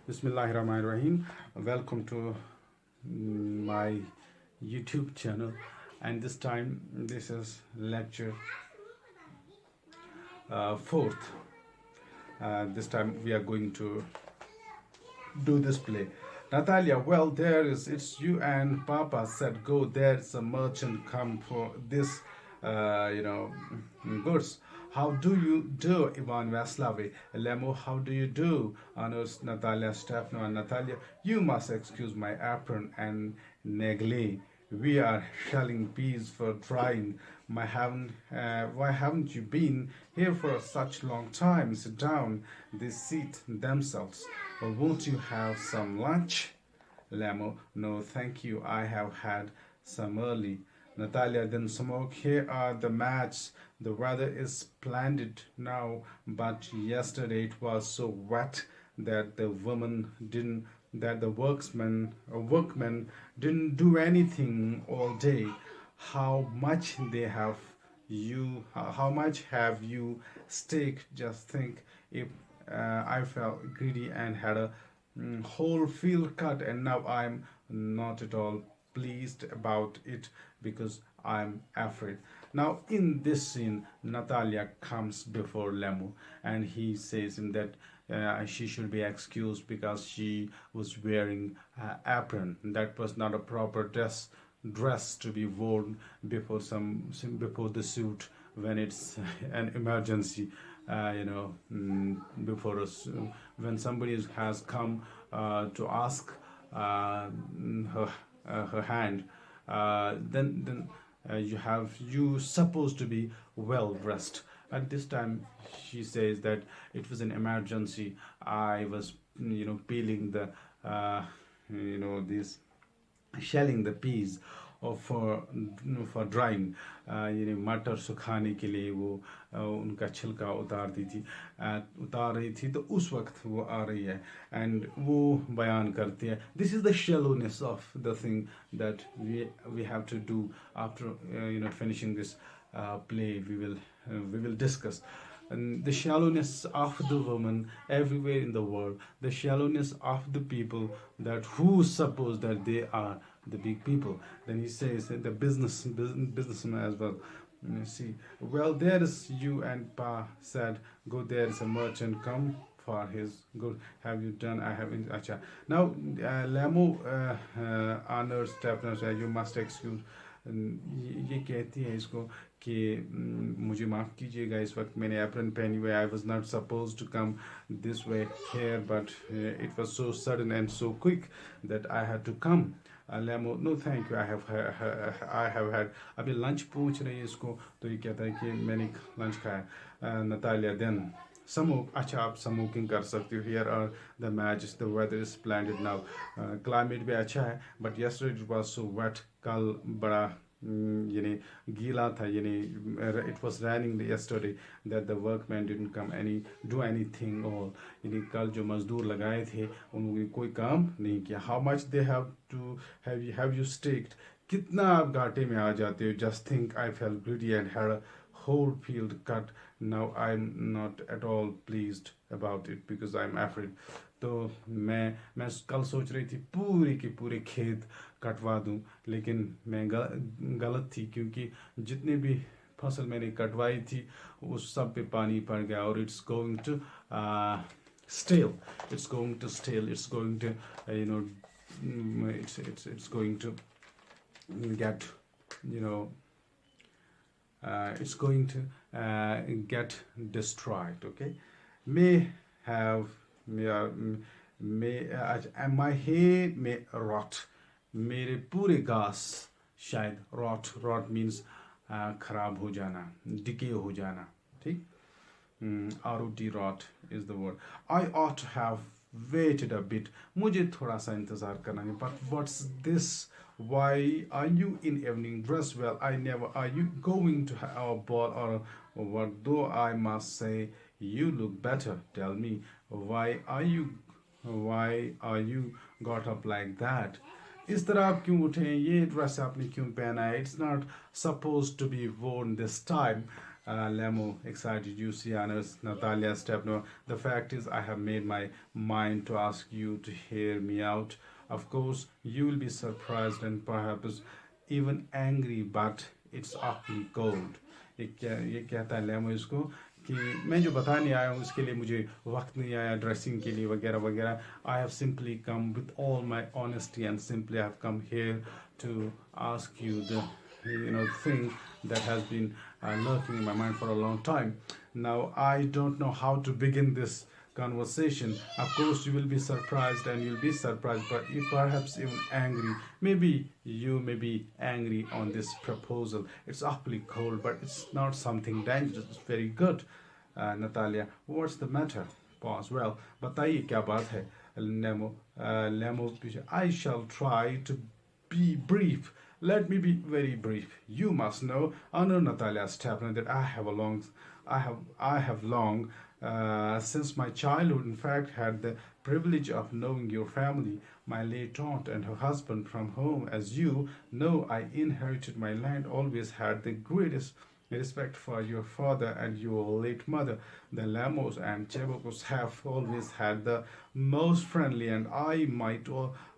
Bismillahirrahmanirrahim. Welcome to my YouTube channel, and this time this is lecture fourth. This time we are going to do this play. Natalia, well, there is, it's you and Papa said go. There's a merchant come for this, goods. How do you do, Ivan Vaslavi? Lemo, how do you do? Honors Natalia Stefano and Natalia. You must excuse my apron and neglect. We are shelling peas for drying. Why haven't you been here for such long time? Sit down. They seat themselves. Well, won't you have some lunch? Lamo, no, thank you. I have had some early. Natalia, then smoke. Here are the mats. The weather is splendid now, but yesterday it was so wet that the woman didn't that the workmen didn't do anything all day. How much have you staked? Just think, if I felt greedy and had a whole field cut, and now I'm not at all pleased about it because I'm afraid. Now, in this scene, Natalia comes before Lemu, and he says him that she should be excused because she was wearing apron. That was not a proper dress to be worn before the suit when it's an emergency. Before us, when somebody has come to ask her hand, then you supposed to be well dressed. At this time, she says that it was an emergency. I was peeling the this shelling the peas और for drawing यानी मटर सुखाने के लिए वो उनका छिलका उतार रही थी, तो उस वक्त वो आ रही है एंड वो बयान करती है this is the shallowness of the thing that we have to do after finishing this play. We will discuss and the shallowness of the woman everywhere in the world, the shallowness of the people that who suppose that they are the big people. Then he says that the businessman as well. See, well, there is you and Pa said go. There is a merchant come for his good. Have you done? I haven't. Acha. Now, Lamo honors Stephen said you must excuse. ये कहती है इसको कि मुझे माफ़ कीजिएगा, इस वक्त मैंने एप्रन पहनी हुई. I was not suppose to come this way here but it was so sudden and so quick that I had to come. लेमो, no thank you, I have had. अभी लंच पूछ रही है इसको, तो ये कहता है कि मैंने लंच खाया. Natalia then smoke. अच्छा, आप स्मोकिंग कर सकते हो. Here are the match. The weather is splendid now. Climate भी अच्छा है, but yesterday it was so wet. कल बड़ा यानी गीला था, यानी it was raining yesterday that the workman didn't come any do anything all. यानी कल जो मजदूर लगाए थे उन्होंने कोई काम नहीं किया. How much they have you stacked. कितना आप घाटे में आ जाते हो. Just think I fail greedy and had whole field cut. Now I'm not at all pleased about it because I'm afraid. तो मैं कल सोच रही थी पूरे के पूरे खेत कटवा दूं, लेकिन मैं गलत थी, क्योंकि जितने भी फसल मैंने कटवाई थी उस सब पे पानी पड़ गया और it's going to stale. It's going to stale. It's going to it's going to get it's going to get destroyed. Okay, may have my hair may rot. मेरे पूरे घास शायद rot means खराब हो जाना, decay हो जाना. ठीक, ROT, rot is the word. I ought to have waited a bit. मुझे थोड़ा सा इंतजार करना है. But what's this? Why are you in evening dress? Well, I never. Are you going to have a ball or what? Though I must say you look better. Tell me, why are you got up like that? इस तरह आप क्यों उठे? ये dress आपने क्यों पहना है? It's not supposed to be worn this time. Lemo, excited you see honors, Natalia Stepno. The fact is, I have made my mind to ask you to hear me out. Of course, you will be surprised and perhaps even angry, but it's awfully cold. ये कहता है लेमो इसको कि मैं जो बताने आया हूँ उसके लिए मुझे वक्त नहीं आया ड्रेसिंग के लिए वगैरह वगैरह. I have simply come with all my honesty and simply I have come here to ask you the thing that has been lurking in my mind for a long time. Now I don't know how to begin this conversation. Of course, you will be surprised and you'll be surprised, but you perhaps even angry. Maybe you may be angry on this proposal. It's awfully cold, but it's not something dangerous. It's very good. Natalia, what's the matter? Pause. Well, बताइए क्या बात है? Lemo, I shall try to be brief. Let me be very brief. You must know, under Natalia Stepner, that I have long, since my childhood, in fact, had the privilege of knowing your family, my late aunt and her husband, from whom, as you know, I inherited my land, always had the greatest respect for your father and your late mother. The Lamos and Chebokos have always had the most friendly and I might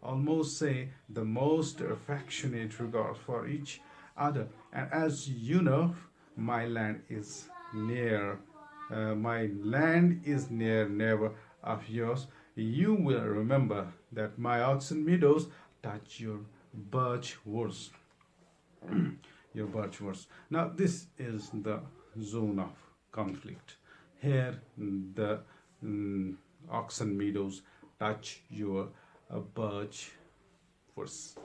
almost say the most affectionate regard for each other. And as you know, my land is near. My land is near neighbor of yours. You will remember that my oxen meadows touch your birch woods. Your birch woods. Now, this is the zone of conflict. Here, the oxen meadows touch your birch woods.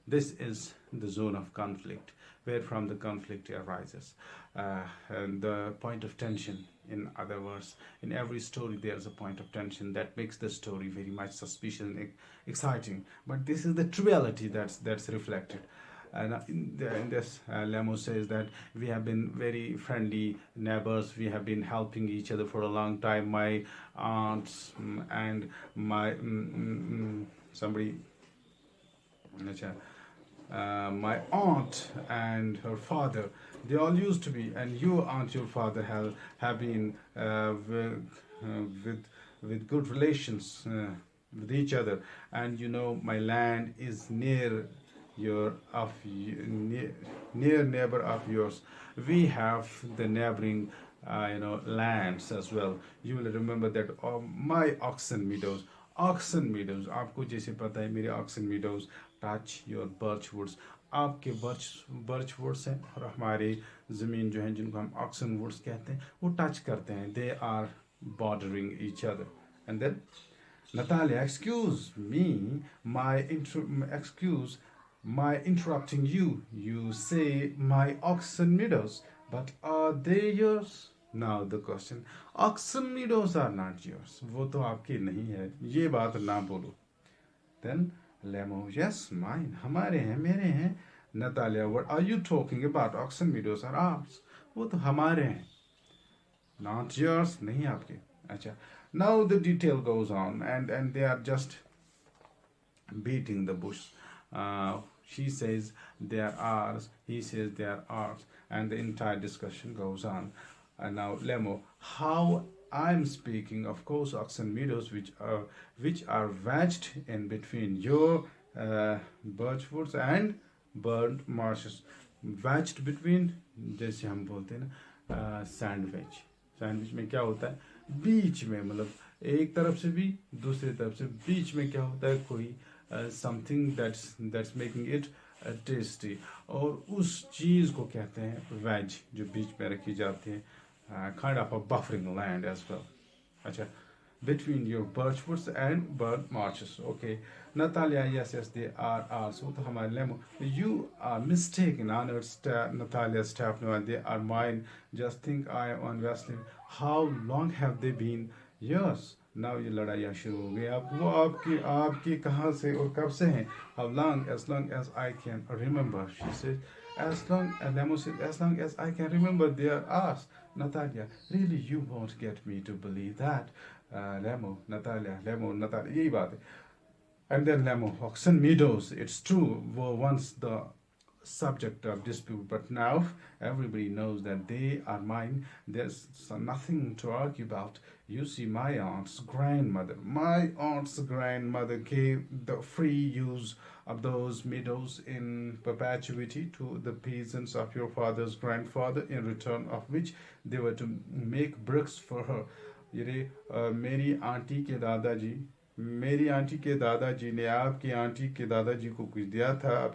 This is the zone of conflict, where from the conflict arises. And the point of tension, in other words, in every story there's a point of tension that makes the story very much suspicious and exciting. But this is the triviality that's reflected. And in this, Lemo says that we have been very friendly neighbors. We have been helping each other for a long time. My aunts and my somebody, my aunt and her father, they all used to be, and your aunt, your father have been with good relations with each other. And my land is near near neighbor of yours. We have the neighboring lands as well. You will remember that my oxen meadows आपको जैसे पता है मेरे oxen meadows touch your birch woods. आपके birch woods हैं और हमारे ज़मीन जो हैं जिनको हम oxen woods कहते हैं वो touch करते हैं. They are bordering each other. And then Natalia, excuse me, my interrupting you. You say my oxen meadows, but are they yours? Now the question, oxen meadows are not yours. वो तो आपके नहीं है. ये बात ना बोलो. Then Lemo, yes, mine. हमारे हैं, मेरे हैं. Natalia, what are you talking about? Oxen meadows are ours. वो तो हमारे हैं. Not yours. नहीं आपके. अच्छा. Now the detail goes on, and they are just beating the bush. She says they are ours, he says they are ours, and the entire discussion goes on. And now, Lemo, how I'm speaking, of course, oxen meadows, which are wedged in between your birch woods and burnt marshes. Wedged between, जैसे हम बोलते हैं ना, sandwich. Sandwich में क्या होता है? बीच में, मतलब एक तरफ से भी दूसरी तरफ से बीच में क्या होता है? कोई something that's making it tasty. और उस चीज़ को कहते हैं वेज, जो बीच में रखी जाती है. Kind of a buffering land as well. अच्छा, between your birch woods and burnt marshes. Okay, Natalia, yes, they are ours. वो तो हमारे लेमो. You are mistaken, honored Natalia Stefano, they are mine. Just think I am on Wesley. How long have they been yours? Now ये लड़ाइयाँ शुरू हो गई. अब वो आपकी कहाँ से और कब से हैं? How long? As long as I can remember. She said, Lemo said, as long as I can remember, they are ours. Natalia, really, you won't get me to believe that. Lemo, Natalia, यही बात है. And then Lemo, oxen meadows, it's true, were once the subject of dispute. But now everybody knows that they are mine. There's nothing to argue about. You see, my aunt's grandmother gave the free use of those meadows in perpetuity to the peasants of your father's grandfather, in return of which they were to make bricks for her. ये मेरी aunty के दादाजी मेरी aunty के दादाजी ने आपकी aunty के दादाजी को कुछ दिया था,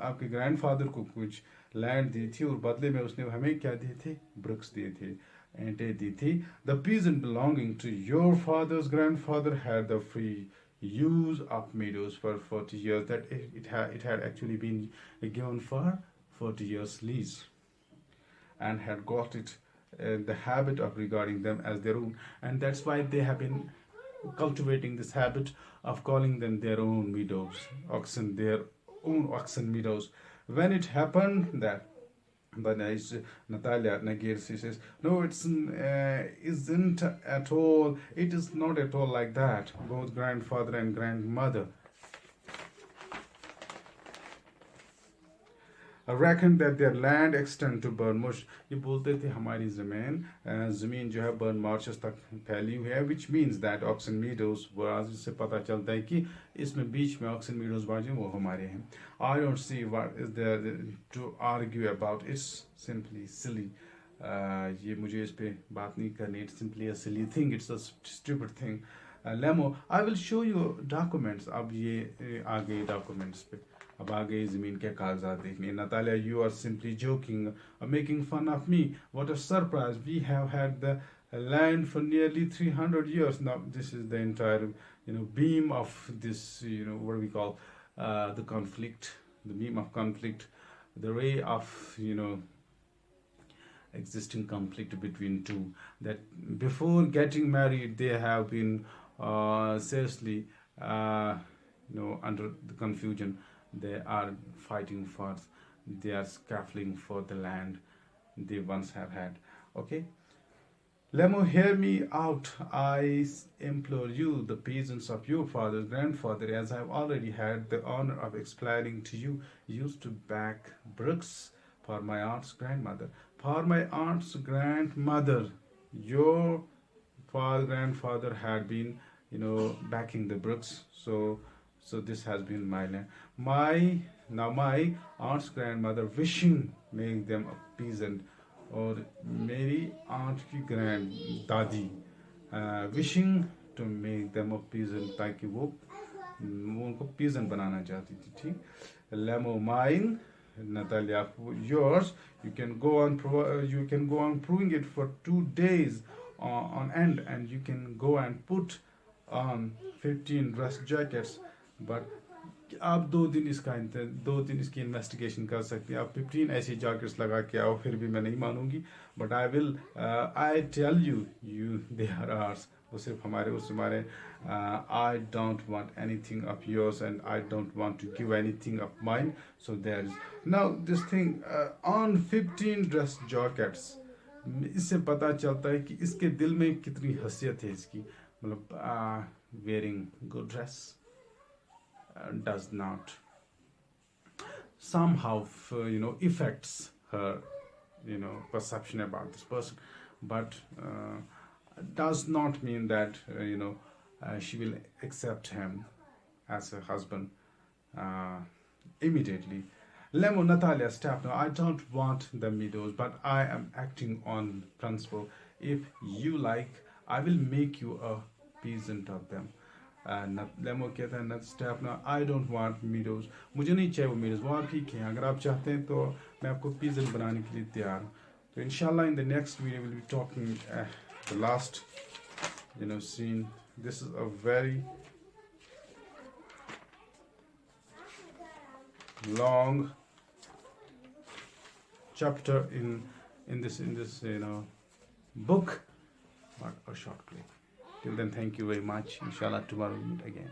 आपके ग्रैंडफादर को कुछ लैंड दी थी, और बदले में उसने हमें क्या दिए थे? ब्रिक्स दिए थे, ईंटें दी थी. The peasant belonging to your father's grandfather had the free use of meadows for 40 years. That it had actually been given for 40 years lease, and had got it the habit of regarding them as their own, and that's why they have been cultivating this habit of calling them their own meadows, their own oxen meadows. When it happened that, but Natalia Nagir, she says, no, isn't at all. It is not at all like that. Both grandfather and grandmother reckon that their land extend to Burnmush. ये बोलते थे हमारी ज़मीन जो है burn marches तक फैली हुई है, which means that oxen meadows was, इससे पता चलता है कि इसमें बीच में oxen meadows बाजू वो हमारे हैं. I don't see what is there to argue about. It's simply silly. ये मुझे इस पे बात नहीं करनी. It's simply a silly thing. It's a stupid thing. Lemo, I will show you documents. अब ये आ गए documents पे. अब आ गई ज़मीन के कागजात देखने. Natalia, you are simply joking, making fun of me. What a surprise. We have had the land for nearly 300 years. Now, this is the entire, beam of this, what do we call, the conflict, the beam of conflict, the ray of, existing conflict between two. That before getting married, they have been seriously, under the confusion. They are fighting for, they are scuffling for the land they once have had. Okay? Lemo, hear me out. I implore you, the peasants of your father's grandfather, as I have already had the honor of explaining to you, used to back bricks for my aunt's grandmother. For my aunt's grandmother, your grandfather had been, backing the bricks. So this has been my land. My aunt's grandmother wishing make them a peasant, or मेरी aunt की granddadi wishing to make them a peasant, ताकि वो उनको peasant बनाना चाहती थी. ठीक. Lemo, mine, Natalia, yours. You can go on proving it for 2 days on end, and you can go and put on 15 dress jackets. But आप 2 दिन इसकी investigation कर सकते हैं. आप 15 ऐसी जैकेट्स लगा के आओ, फिर भी मैं नहीं मानूंगी. But I tell you they are ours. वो सिर्फ हमारे I don't want anything of yours, and I don't want to give anything of mine. So there is now this thing on 15 dress jackets. इससे पता चलता है कि इसके दिल में कितनी हैसियत है इसकी. मतलब wearing good dress does not somehow affects her perception about this person, but does not mean that she will accept him as a husband immediately. Lemo, Natalia, stop now. I don't want the meadows, but I am acting on principle. If you like, I will make you a peasant of them. लेमो कहता है नट step ना, आई don't want meadows. मुझे नहीं चाहिए वो meadows, वो आप ही के हैं. अगर आप चाहते हैं तो मैं आपको पीजन बनाने के लिए तैयार हूँ. तो इंशाल्लाह in the next video will be talking the last scene. This is a very long chapter in this book, but a short clip. Till then, thank you very much. Inshallah, tomorrow we meet again.